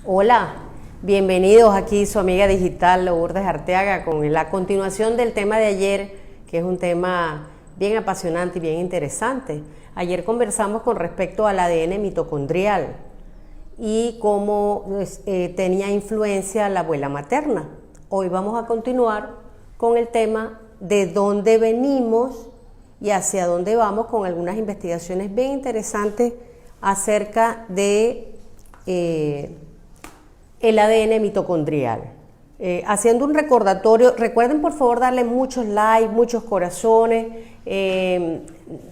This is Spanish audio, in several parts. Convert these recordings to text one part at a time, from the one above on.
Hola, bienvenidos aquí su amiga digital Lourdes Arteaga con la continuación del tema de ayer, que es un tema bien apasionante y bien interesante. Ayer conversamos con respecto al ADN mitocondrial y cómo tenía influencia la abuela materna. Hoy vamos a continuar con el tema de dónde venimos y hacia dónde vamos, con algunas investigaciones bien interesantes acerca de el ADN mitocondrial. Haciendo un recordatorio, recuerden por favor darle muchos likes, muchos corazones.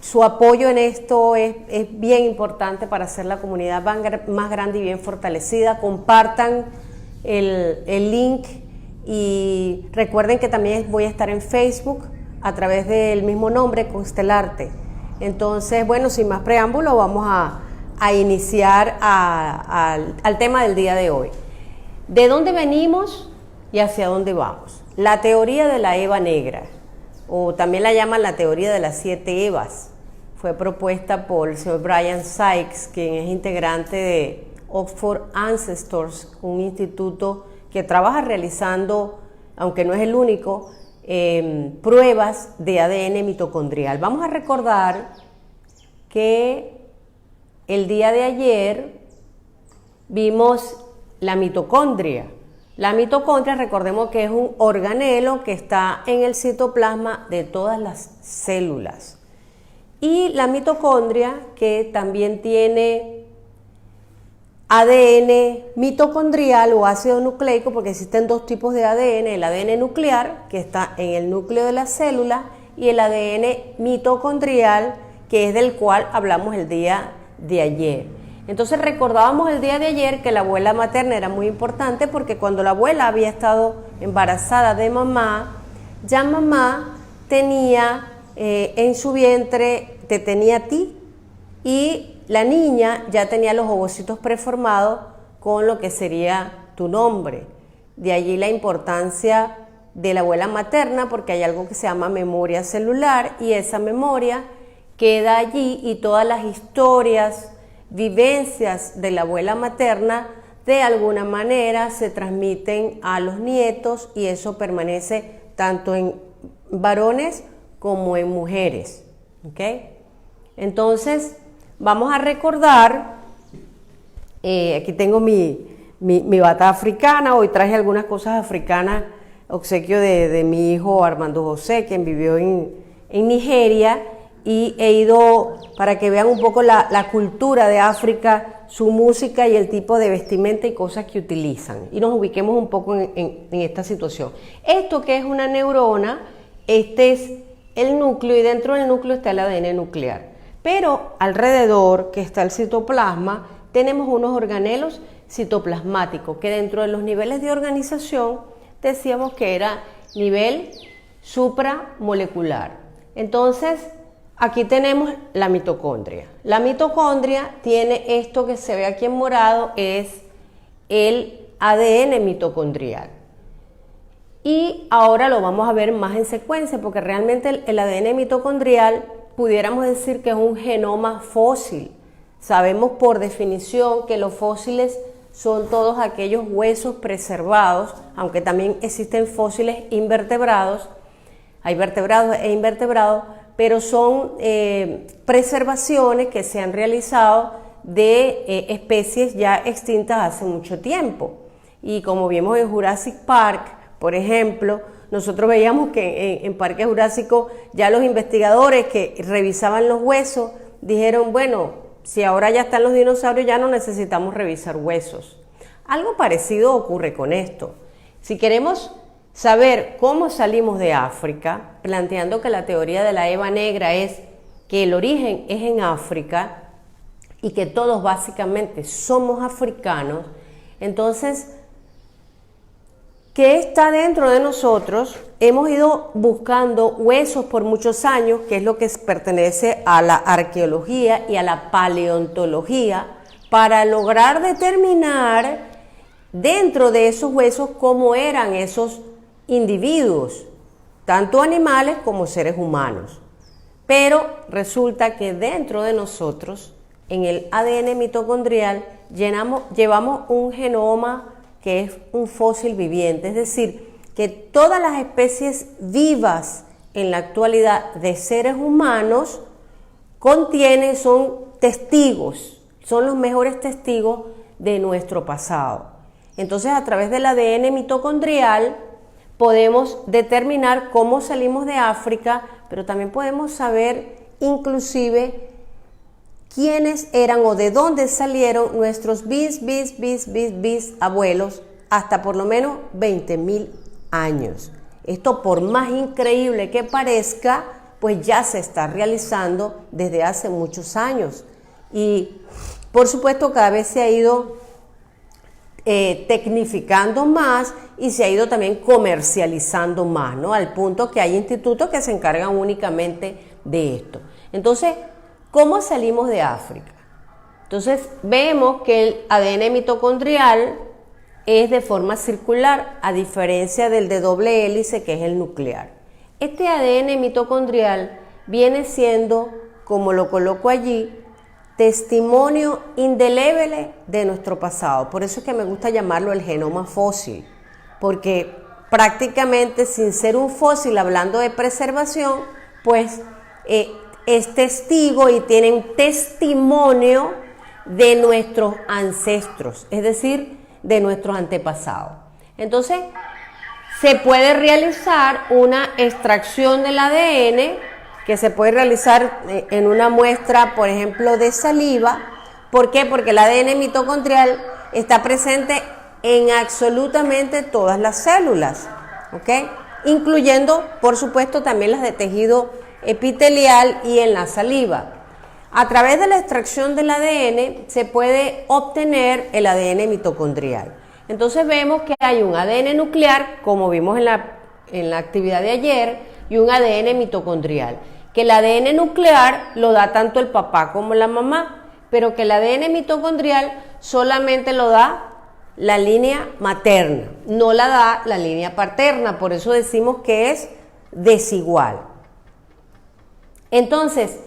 Su apoyo en esto es bien importante para hacer la comunidad más grande y bien fortalecida. Compartan el link y recuerden que también voy a estar en Facebook a través del mismo nombre, Constelarte. Entonces, bueno, sin más preámbulo, vamos a iniciar al tema del día de hoy. ¿De dónde venimos y hacia dónde vamos? La teoría de la Eva negra, o también la llaman la teoría de las 7 Evas, fue propuesta por el señor Brian Sykes, quien es integrante de Oxford Ancestors, un instituto que trabaja realizando, aunque no es el único, pruebas de ADN mitocondrial. Vamos a recordar que el día de ayer vimos la mitocondria. La mitocondria, recordemos que es un organelo que está en el citoplasma de todas las células. Y la mitocondria, que también tiene ADN mitocondrial o ácido nucleico, porque existen dos tipos de ADN, el ADN nuclear, que está en el núcleo de la célula, y el ADN mitocondrial, que es del cual hablamos el día de ayer. Entonces recordábamos el día de ayer que la abuela materna era muy importante, porque cuando la abuela había estado embarazada de mamá, ya mamá tenía en su vientre, te tenía a ti, y la niña ya tenía los ovocitos preformados con lo que sería tu nombre. De allí la importancia de la abuela materna, porque hay algo que se llama memoria celular, y esa memoria queda allí, y todas las historias, vivencias de la abuela materna de alguna manera se transmiten a los nietos, y eso permanece tanto en varones como en mujeres. ¿Okay? Entonces vamos a recordar, aquí tengo mi bata africana. Hoy traje algunas cosas africanas, obsequio de mi hijo Armando José, quien vivió en Nigeria, y he ido para que vean un poco la cultura de África, su música y el tipo de vestimenta y cosas que utilizan, y nos ubiquemos un poco en esta situación. Esto que es una neurona, este es el núcleo, y dentro del núcleo está el ADN nuclear, pero alrededor, que está el citoplasma, tenemos unos organelos citoplasmáticos, que dentro de los niveles de organización decíamos que era nivel supramolecular. Entonces aquí tenemos la mitocondria. La mitocondria tiene esto que se ve aquí en morado, es el ADN mitocondrial. Y ahora lo vamos a ver más en secuencia, porque realmente el ADN mitocondrial pudiéramos decir que es un genoma fósil. Sabemos por definición que los fósiles son todos aquellos huesos preservados, aunque también existen fósiles invertebrados, hay vertebrados e invertebrados, pero son preservaciones que se han realizado de especies ya extintas hace mucho tiempo. Y como vimos en Jurassic Park, por ejemplo, nosotros veíamos que en Parque Jurásico ya los investigadores que revisaban los huesos dijeron, bueno, si ahora ya están los dinosaurios, ya no necesitamos revisar huesos. Algo parecido ocurre con esto. Si queremos saber cómo salimos de África, planteando que la teoría de la Eva negra es que el origen es en África y que todos básicamente somos africanos, entonces, ¿qué está dentro de nosotros? Hemos ido buscando huesos por muchos años, que es lo que pertenece a la arqueología y a la paleontología, para lograr determinar dentro de esos huesos cómo eran esos individuos, tanto animales como seres humanos. Pero resulta que dentro de nosotros, en el ADN mitocondrial, llevamos un genoma que es un fósil viviente, es decir, que todas las especies vivas en la actualidad de seres humanos son testigos, son los mejores testigos de nuestro pasado. Entonces, a través del ADN mitocondrial podemos determinar cómo salimos de África, pero también podemos saber inclusive quiénes eran o de dónde salieron nuestros bis abuelos hasta por lo menos 20.000 años. Esto, por más increíble que parezca, pues ya se está realizando desde hace muchos años. Y por supuesto cada vez se ha ido tecnificando más y se ha ido también comercializando más, ¿no? Al punto que hay institutos que se encargan únicamente de esto. Entonces, ¿cómo salimos de África? Entonces, vemos que el ADN mitocondrial es de forma circular, a diferencia del de doble hélice, que es el nuclear. Este ADN mitocondrial viene siendo, como lo coloco allí, testimonio indeleble de nuestro pasado. Por eso es que me gusta llamarlo el genoma fósil, porque prácticamente, sin ser un fósil, hablando de preservación, pues es testigo y tienen testimonio de nuestros ancestros, es decir, de nuestros antepasados. Entonces, se puede realizar una extracción del ADN, que se puede realizar en una muestra, por ejemplo, de saliva. ¿Por qué? Porque el ADN mitocondrial está presente en absolutamente todas las células, ¿ok? Incluyendo, por supuesto, también las de tejido epitelial y en la saliva. A través de la extracción del ADN se puede obtener el ADN mitocondrial. Entonces vemos que hay un ADN nuclear, como vimos en la actividad de ayer, y un ADN mitocondrial. Que el ADN nuclear lo da tanto el papá como la mamá, pero que el ADN mitocondrial solamente lo da la línea materna, no la da la línea paterna, por eso decimos que es desigual. Entonces,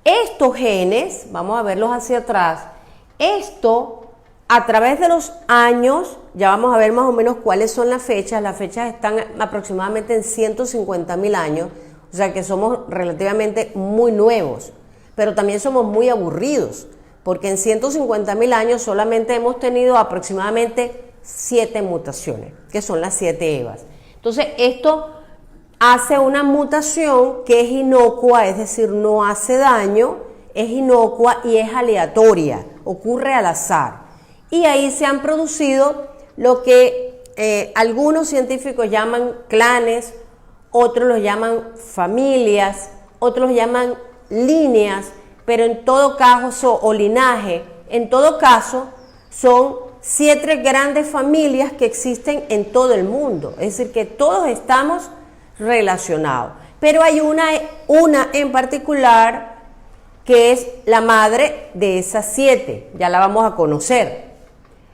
estos genes, vamos a verlos hacia atrás, esto a través de los años, ya vamos a ver más o menos cuáles son las fechas están aproximadamente en 150.000 años, o sea que somos relativamente muy nuevos, pero también somos muy aburridos, porque en 150.000 años solamente hemos tenido aproximadamente 7 mutaciones, que son las 7 Evas. Entonces esto hace una mutación que es inocua, es decir, no hace daño, es inocua y es aleatoria, ocurre al azar. Y ahí se han producido lo que algunos científicos llaman clanes, otros los llaman familias, otros los llaman líneas, pero en todo caso, o linaje, en todo caso, son 7 grandes familias que existen en todo el mundo. Es decir, que todos estamos relacionados. Pero hay una en particular que es la madre de esas 7, ya la vamos a conocer.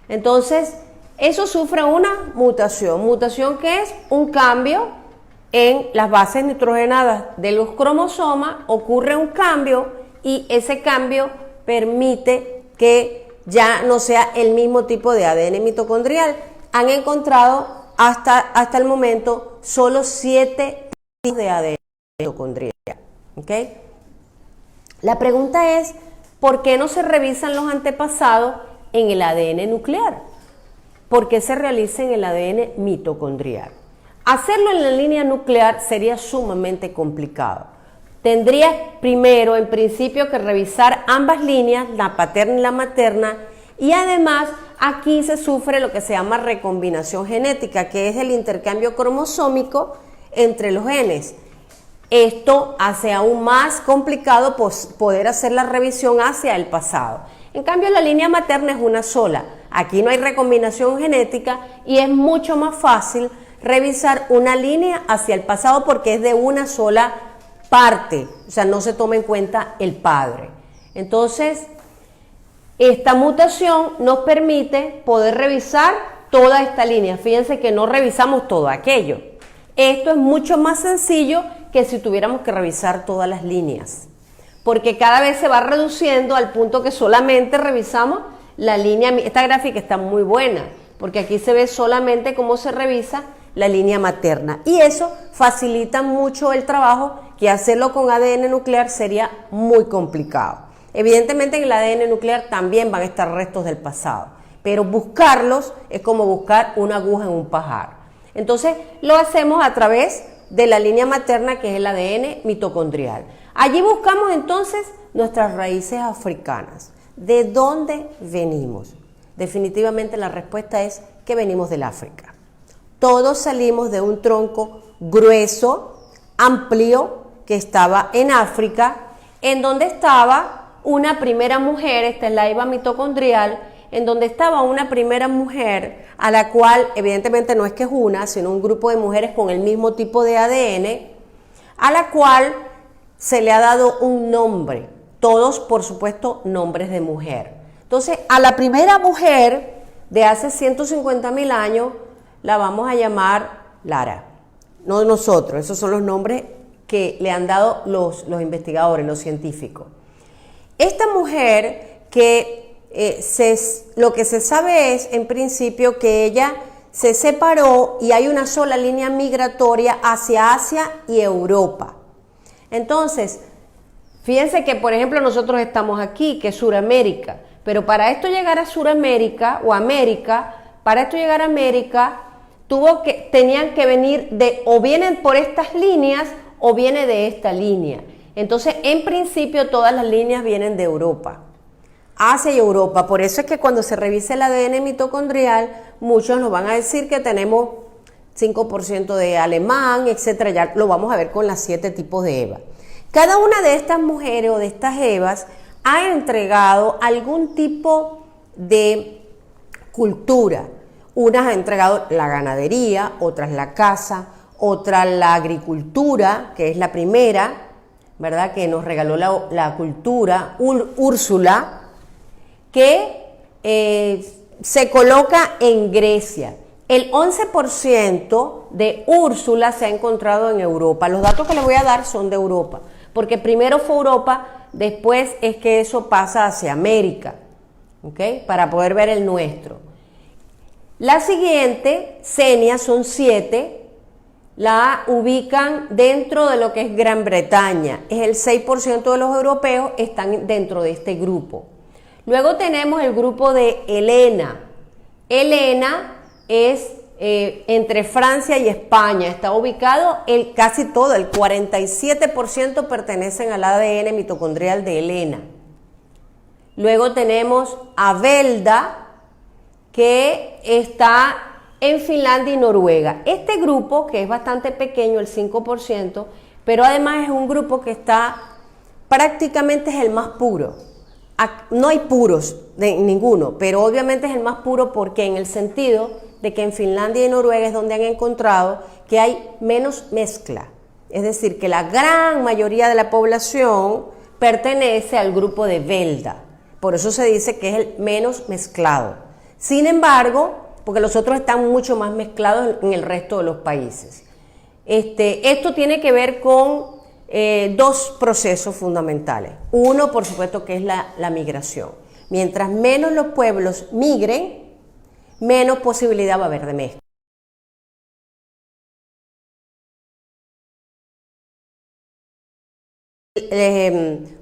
Entonces, eso sufre una mutación que es un cambio en las bases nitrogenadas de los cromosomas, ocurre un cambio y ese cambio permite que ya no sea el mismo tipo de ADN mitocondrial. Han encontrado hasta el momento solo 7 tipos de ADN mitocondrial, ¿ok? La pregunta es, ¿por qué no se revisan los antepasados en el ADN nuclear? ¿Por qué se realiza en el ADN mitocondrial? Hacerlo en la línea nuclear sería sumamente complicado. Tendrías primero, en principio, que revisar ambas líneas, la paterna y la materna, y además aquí se sufre lo que se llama recombinación genética, que es el intercambio cromosómico entre los genes. Esto hace aún más complicado poder hacer la revisión hacia el pasado. En cambio, la línea materna es una sola. Aquí no hay recombinación genética y es mucho más fácil revisar una línea hacia el pasado porque es de una sola parte, o sea, no se toma en cuenta el padre. Entonces, esta mutación nos permite poder revisar toda esta línea. Fíjense que no revisamos todo aquello. Esto es mucho más sencillo que si tuviéramos que revisar todas las líneas, porque cada vez se va reduciendo al punto que solamente revisamos esta gráfica está muy buena, porque aquí se ve solamente cómo se revisa la línea materna. Y eso facilita mucho el trabajo, que hacerlo con ADN nuclear sería muy complicado. Evidentemente en el ADN nuclear también van a estar restos del pasado, pero buscarlos es como buscar una aguja en un pajar. Entonces lo hacemos a través de la línea materna, que es el ADN mitocondrial. Allí buscamos entonces nuestras raíces africanas. ¿De dónde venimos? Definitivamente la respuesta es que venimos del África. Todos salimos de un tronco grueso, amplio, que estaba en África, en donde estaba una primera mujer, esta es la eva mitocondrial, en donde estaba una primera mujer, a la cual evidentemente no es que es una, sino un grupo de mujeres con el mismo tipo de ADN, a la cual se le ha dado un nombre, todos por supuesto nombres de mujer. Entonces a la primera mujer de hace 150.000 años la vamos a llamar Lara, no nosotros, esos son los nombres que le han dado los investigadores, los científicos. Esta mujer que lo que se sabe es en principio que ella se separó y hay una sola línea migratoria hacia Asia y Europa. Entonces, fíjense que por ejemplo nosotros estamos aquí, que es Suramérica, pero para esto llegar a Suramérica o América, para esto llegar a América, tenían que venir o vienen por estas líneas o viene de esta línea. Entonces, en principio todas las líneas vienen de Europa, Asia y Europa. Por eso es que cuando se revisa el ADN mitocondrial, muchos nos van a decir que tenemos 5% de alemán, etcétera. Ya lo vamos a ver con las 7 tipos de Eva. Cada una de estas mujeres o de estas Evas ha entregado algún tipo de cultura. Unas han entregado la ganadería, otras la caza, otras la agricultura, que es la primera, ¿verdad? Que nos regaló la cultura, Úrsula, que se coloca en Grecia. El 11% de Úrsula se ha encontrado en Europa. Los datos que les voy a dar son de Europa, porque primero fue Europa, después es que eso pasa hacia América, ¿ok? Para poder ver el nuestro. La siguiente, Xenia, son 7, la ubican dentro de lo que es Gran Bretaña. Es el 6% de los europeos están dentro de este grupo. Luego tenemos el grupo de Helena. Helena es entre Francia y España. Está ubicado casi todo, el 47% pertenecen al ADN mitocondrial de Helena. Luego tenemos a Velda, que está en Finlandia y Noruega. Este grupo, que es bastante pequeño, el 5%, pero además es un grupo que está, prácticamente es el más puro. No hay puros de ninguno, pero obviamente es el más puro porque en el sentido de que en Finlandia y Noruega es donde han encontrado que hay menos mezcla. Es decir, que la gran mayoría de la población pertenece al grupo de Velda. Por eso se dice que es el menos mezclado. Sin embargo, porque los otros están mucho más mezclados en el resto de los países. Esto tiene que ver con 2 procesos fundamentales. Uno, por supuesto, que es la migración. Mientras menos los pueblos migren, menos posibilidad va a haber de mezcla.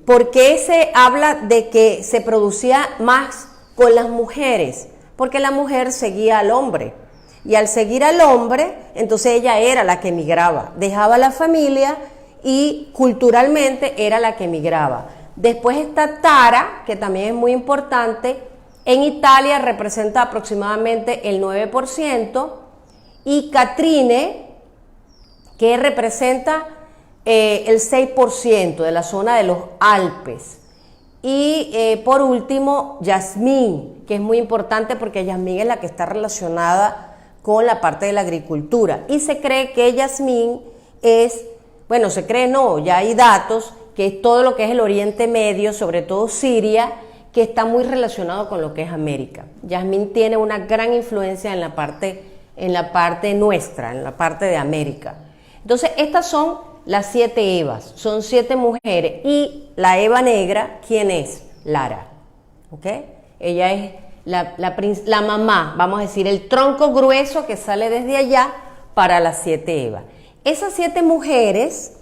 ¿Por qué se habla de que se producía más con las mujeres? Porque la mujer seguía al hombre, y al seguir al hombre, entonces ella era la que migraba, dejaba la familia y culturalmente era la que migraba. Después está Tara, que también es muy importante, en Italia representa aproximadamente el 9%, y Catrine, que representa el 6% de la zona de los Alpes. Y por último, Yasmín, que es muy importante porque Yasmín es la que está relacionada con la parte de la agricultura. Y se cree que Yasmín es, bueno, se cree no, ya hay datos, que es todo lo que es el Oriente Medio, sobre todo Siria, que está muy relacionado con lo que es América. Yasmín tiene una gran influencia en la parte nuestra, en la parte de América. Entonces, estas son las 7 Evas, son 7 mujeres, y la Eva negra, ¿quién es? Lara, ¿ok? Ella es la mamá, vamos a decir, el tronco grueso que sale desde allá para las 7 Evas. Esas 7 mujeres,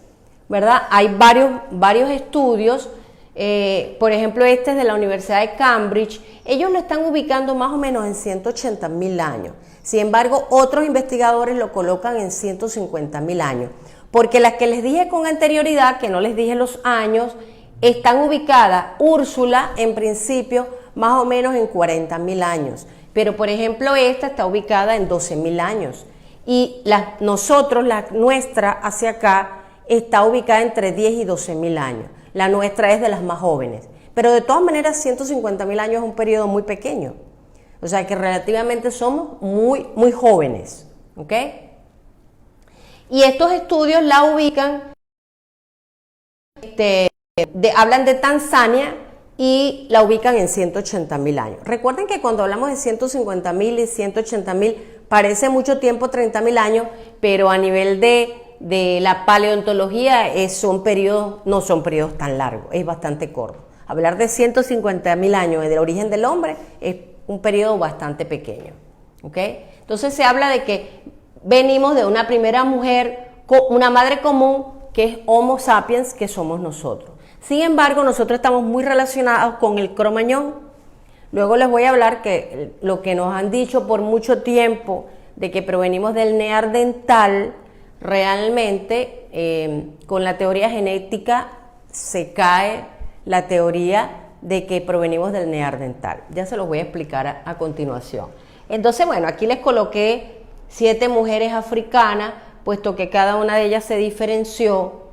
¿verdad? Hay varios estudios, por ejemplo, este es de la Universidad de Cambridge. Ellos lo están ubicando más o menos en 180.000 años. Sin embargo, otros investigadores lo colocan en 150.000 años. Porque las que les dije con anterioridad, que no les dije los años, están ubicadas, Úrsula, en principio, más o menos en 40.000 años. Pero, por ejemplo, esta está ubicada en 12.000 años. Y la nuestra hacia acá, está ubicada entre 10 y 12.000 años. La nuestra es de las más jóvenes. Pero de todas maneras, 150.000 años es un periodo muy pequeño. O sea que relativamente somos muy jóvenes. ¿Ok? Y estos estudios la ubican, hablan de Tanzania y la ubican en 180.000 años. Recuerden que cuando hablamos de 150.000 y 180.000, parece mucho tiempo, 30.000 años, pero a nivel de la paleontología no son periodos tan largos, es bastante corto. Hablar de 150.000 años del origen del hombre es un periodo bastante pequeño. ¿Okay? Entonces se habla de que venimos de una primera mujer, una madre común, que es Homo sapiens, que somos nosotros. Sin embargo, nosotros estamos muy relacionados con el Cromañón. Luego les voy a hablar que lo que nos han dicho por mucho tiempo de que provenimos del Neandertal, realmente con la teoría genética se cae la teoría de que provenimos del Neandertal. Ya se los voy a explicar a continuación. Entonces, bueno, aquí les coloqué 7 mujeres africanas, puesto que cada una de ellas se diferenció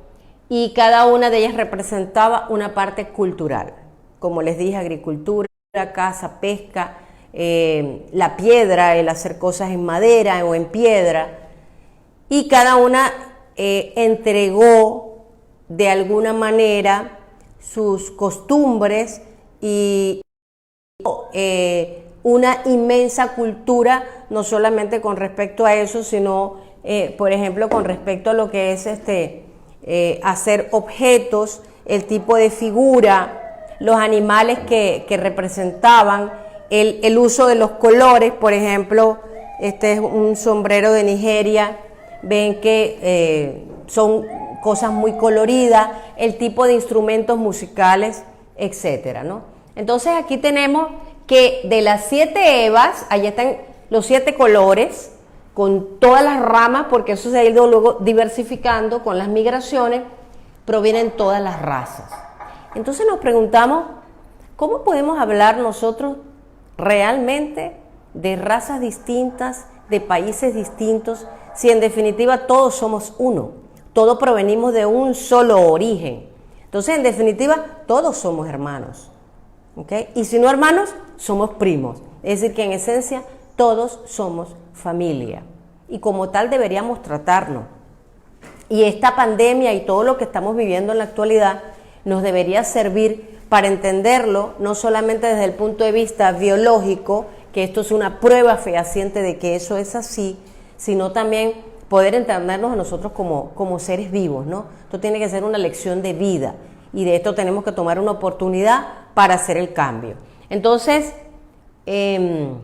y cada una de ellas representaba una parte cultural. Como les dije, agricultura, caza, pesca, la piedra, el hacer cosas en madera o en piedra. Y cada una entregó de alguna manera sus costumbres y una inmensa cultura, no solamente con respecto a eso, sino, por ejemplo, con respecto a lo que es hacer objetos, el tipo de figura, los animales que representaban, el uso de los colores. Por ejemplo, este es un sombrero de Nigeria, ven que son cosas muy coloridas, el tipo de instrumentos musicales, etcétera, ¿no? Entonces aquí tenemos que de las 7 Evas, allá están los 7 colores, con todas las ramas, porque eso se ha ido luego diversificando con las migraciones, provienen todas las razas. Entonces nos preguntamos, ¿cómo podemos hablar nosotros realmente de razas distintas, de países distintos, si en definitiva todos somos uno? Todos provenimos de un solo origen. Entonces, en definitiva, todos somos hermanos. ¿Okay? Y si no hermanos, somos primos. Es decir, que en esencia todos somos familia. Y como tal deberíamos tratarnos. Y esta pandemia y todo lo que estamos viviendo en la actualidad nos debería servir para entenderlo, no solamente desde el punto de vista biológico, que esto es una prueba fehaciente de que eso es así, sino también poder entendernos a nosotros como seres vivos, ¿no? Esto tiene que ser una lección de vida y de esto tenemos que tomar una oportunidad para hacer el cambio. Entonces, de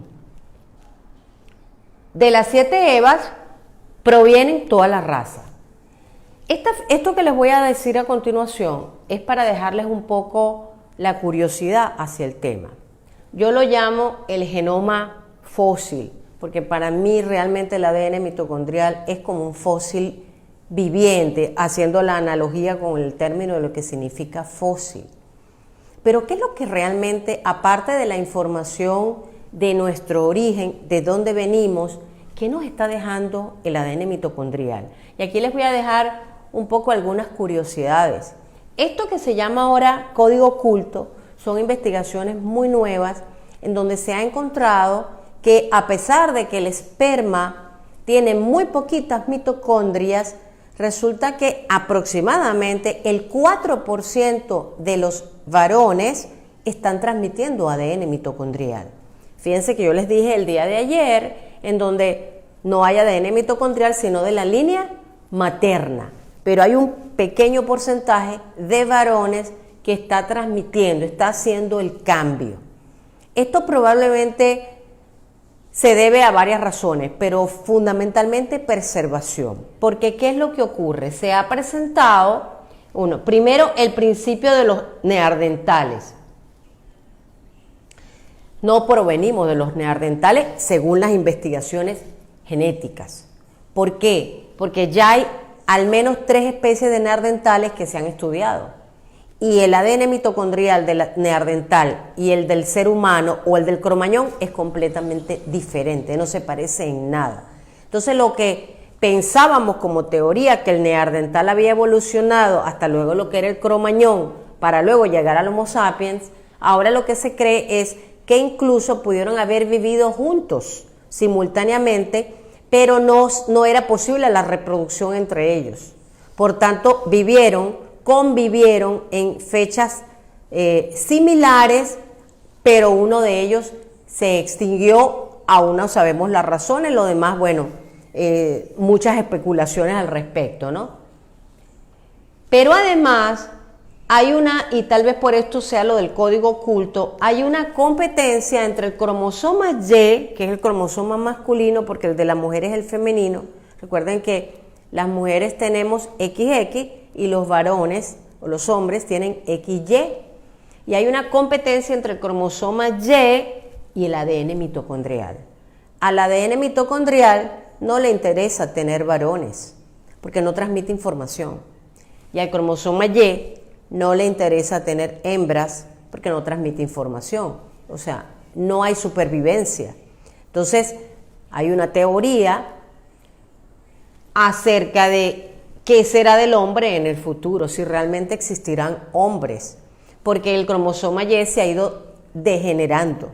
las 7 Evas provienen todas las razas. Esto que les voy a decir a continuación es para dejarles un poco la curiosidad hacia el tema. Yo lo llamo el genoma fósil, porque para mí realmente el ADN mitocondrial es como un fósil viviente, haciendo la analogía con el término de lo que significa fósil. Pero ¿qué es lo que realmente, aparte de la información de nuestro origen, de dónde venimos, qué nos está dejando el ADN mitocondrial? Y aquí les voy a dejar un poco algunas curiosidades. Esto que se llama ahora código oculto son investigaciones muy nuevas en donde se ha encontrado que a pesar de que el esperma tiene muy poquitas mitocondrias, resulta que aproximadamente el 4% de los varones están transmitiendo ADN mitocondrial. Fíjense que yo les dije el día de ayer, en donde no hay ADN mitocondrial, sino de la línea materna, pero hay un pequeño porcentaje de varones que está transmitiendo, está haciendo el cambio. Esto probablemente se debe a varias razones, pero fundamentalmente preservación. Porque ¿qué es lo que ocurre? Se ha presentado, primero el principio de los neandertales. No provenimos de los neandertales según las investigaciones genéticas. ¿Por qué? Porque ya hay al menos 3 especies de neandertales que se han estudiado. Y el ADN mitocondrial del neandertal y el del ser humano o el del cromañón es completamente diferente, no se parece en nada. Entonces lo que pensábamos como teoría, que el neandertal había evolucionado hasta luego lo que era el cromañón para luego llegar al Homo sapiens, ahora lo que se cree es que incluso pudieron haber vivido juntos simultáneamente, pero no era posible la reproducción entre ellos. Por tanto, convivieron en fechas similares, pero uno de ellos se extinguió, aún no sabemos las razones, lo demás, bueno, muchas especulaciones al respecto, ¿no? Pero además hay y tal vez por esto sea lo del código oculto, hay una competencia entre el cromosoma Y, que es el cromosoma masculino, porque el de la mujer es el femenino. Recuerden que las mujeres tenemos XX y los varones o los hombres tienen XY. Y hay una competencia entre el cromosoma Y el ADN mitocondrial. Al ADN mitocondrial no le interesa tener varones, porque no transmite información. Y al cromosoma Y no le interesa tener hembras, porque no transmite información. O sea, no hay supervivencia. Entonces, hay una teoría acerca de qué será del hombre en el futuro, si realmente existirán hombres, porque el cromosoma Y se ha ido degenerando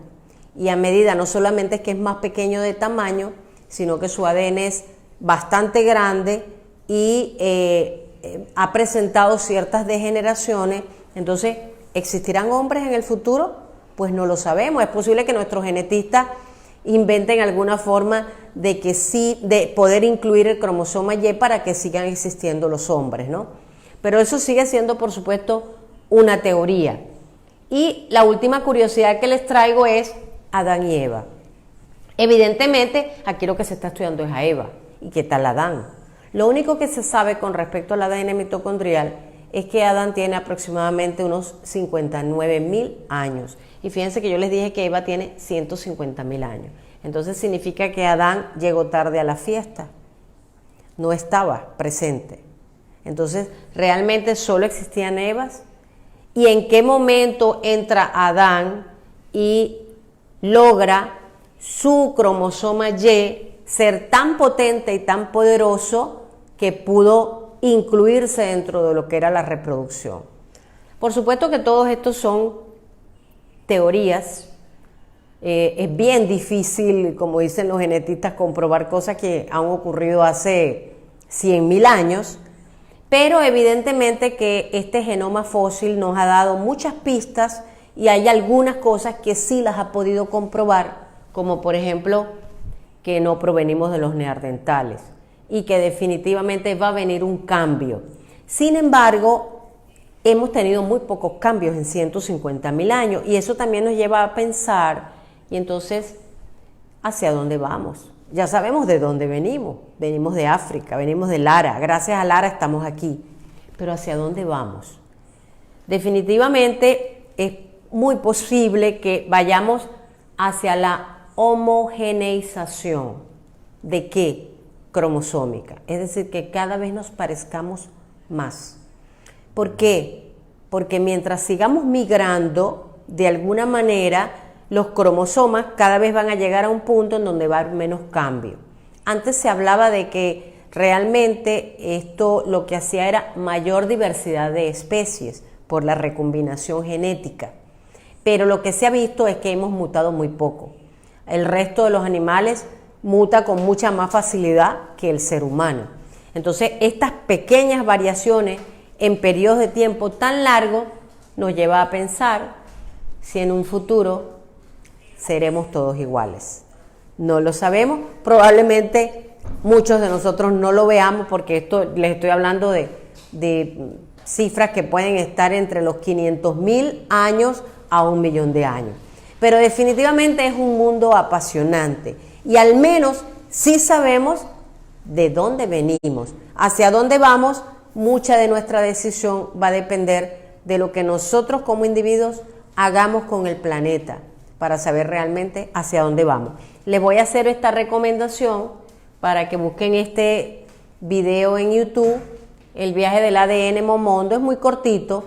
y a medida no solamente es que es más pequeño de tamaño, sino que su ADN es bastante grande y ha presentado ciertas degeneraciones. Entonces, ¿existirán hombres en el futuro? Pues no lo sabemos. Es posible que nuestros genetistas inventen alguna forma de que sí, de poder incluir el cromosoma Y para que sigan existiendo los hombres, ¿no? Pero eso sigue siendo, por supuesto, una teoría. Y la última curiosidad que les traigo es Adán y Eva. Evidentemente, aquí lo que se está estudiando es a Eva. ¿Y qué tal Adán? Lo único que se sabe con respecto al ADN mitocondrial es que Adán tiene aproximadamente unos 59.000 años. Y fíjense que yo les dije que Eva tiene 150.000 años. Entonces significa que Adán llegó tarde a la fiesta. No estaba presente. Entonces, ¿realmente solo existían Evas? ¿Y en qué momento entra Adán y logra su cromosoma Y ser tan potente y tan poderoso que pudo incluirse dentro de lo que era la reproducción? Por supuesto que todos estos son teorías. Es bien difícil, como dicen los genetistas, comprobar cosas que han ocurrido hace 100.000 años, pero evidentemente que este genoma fósil nos ha dado muchas pistas y hay algunas cosas que sí las ha podido comprobar, como por ejemplo que no provenimos de los neandertales y que definitivamente va a venir un cambio. Sin embargo, hemos tenido muy pocos cambios en 150.000 años y eso también nos lleva a pensar, y entonces, ¿hacia dónde vamos? Ya sabemos de dónde venimos de África, venimos de Lara, gracias a Lara estamos aquí, pero ¿hacia dónde vamos? Definitivamente es muy posible que vayamos hacia la homogeneización. ¿De qué? Cromosómica, es decir, que cada vez nos parezcamos más. ¿Por qué? Porque mientras sigamos migrando, de alguna manera, los cromosomas cada vez van a llegar a un punto en donde va a haber menos cambio. Antes se hablaba de que realmente esto lo que hacía era mayor diversidad de especies por la recombinación genética, pero lo que se ha visto es que hemos mutado muy poco. El resto de los animales muta con mucha más facilidad que el ser humano. Entonces, estas pequeñas variaciones en periodos de tiempo tan largos nos lleva a pensar si en un futuro seremos todos iguales. No lo sabemos, probablemente muchos de nosotros no lo veamos porque esto les estoy hablando de cifras que pueden estar entre los 500.000 años a 1 millón de años. pero definitivamente es un mundo apasionante y al menos sí sabemos de dónde venimos, hacia dónde vamos. Mucha de nuestra decisión va a depender de lo que nosotros como individuos hagamos con el planeta para saber realmente hacia dónde vamos. Les voy a hacer esta recomendación para que busquen este video en YouTube, el viaje del ADN Momondo. Es muy cortito,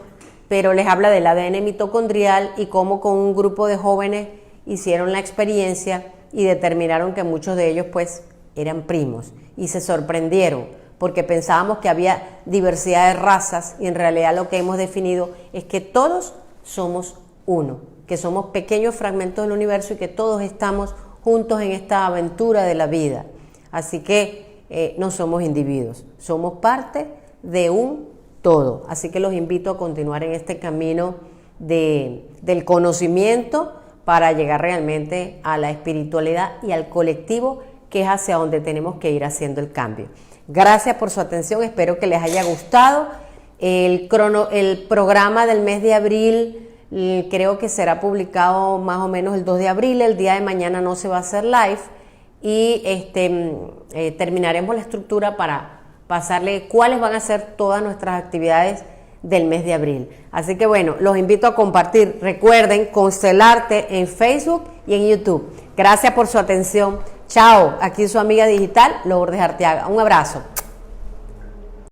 pero les habla del ADN mitocondrial y cómo con un grupo de jóvenes hicieron la experiencia y determinaron que muchos de ellos pues eran primos y se sorprendieron porque pensábamos que había diversidad de razas y en realidad lo que hemos definido es que todos somos uno, que somos pequeños fragmentos del universo y que todos estamos juntos en esta aventura de la vida. Así que no somos individuos, somos parte de un todo. Así que los invito a continuar en este camino del conocimiento para llegar realmente a la espiritualidad y al colectivo, que es hacia donde tenemos que ir haciendo el cambio. Gracias por su atención, espero que les haya gustado. El programa del mes de abril creo que será publicado más o menos el 2 de abril, el día de mañana no se va a hacer live y terminaremos la estructura para pasarle cuáles van a ser todas nuestras actividades del mes de abril. Así que bueno, los invito a compartir. Recuerden, Constelarte en Facebook y en YouTube. Gracias por su atención. Chao, aquí su amiga digital, Lourdes Arteaga. Un abrazo.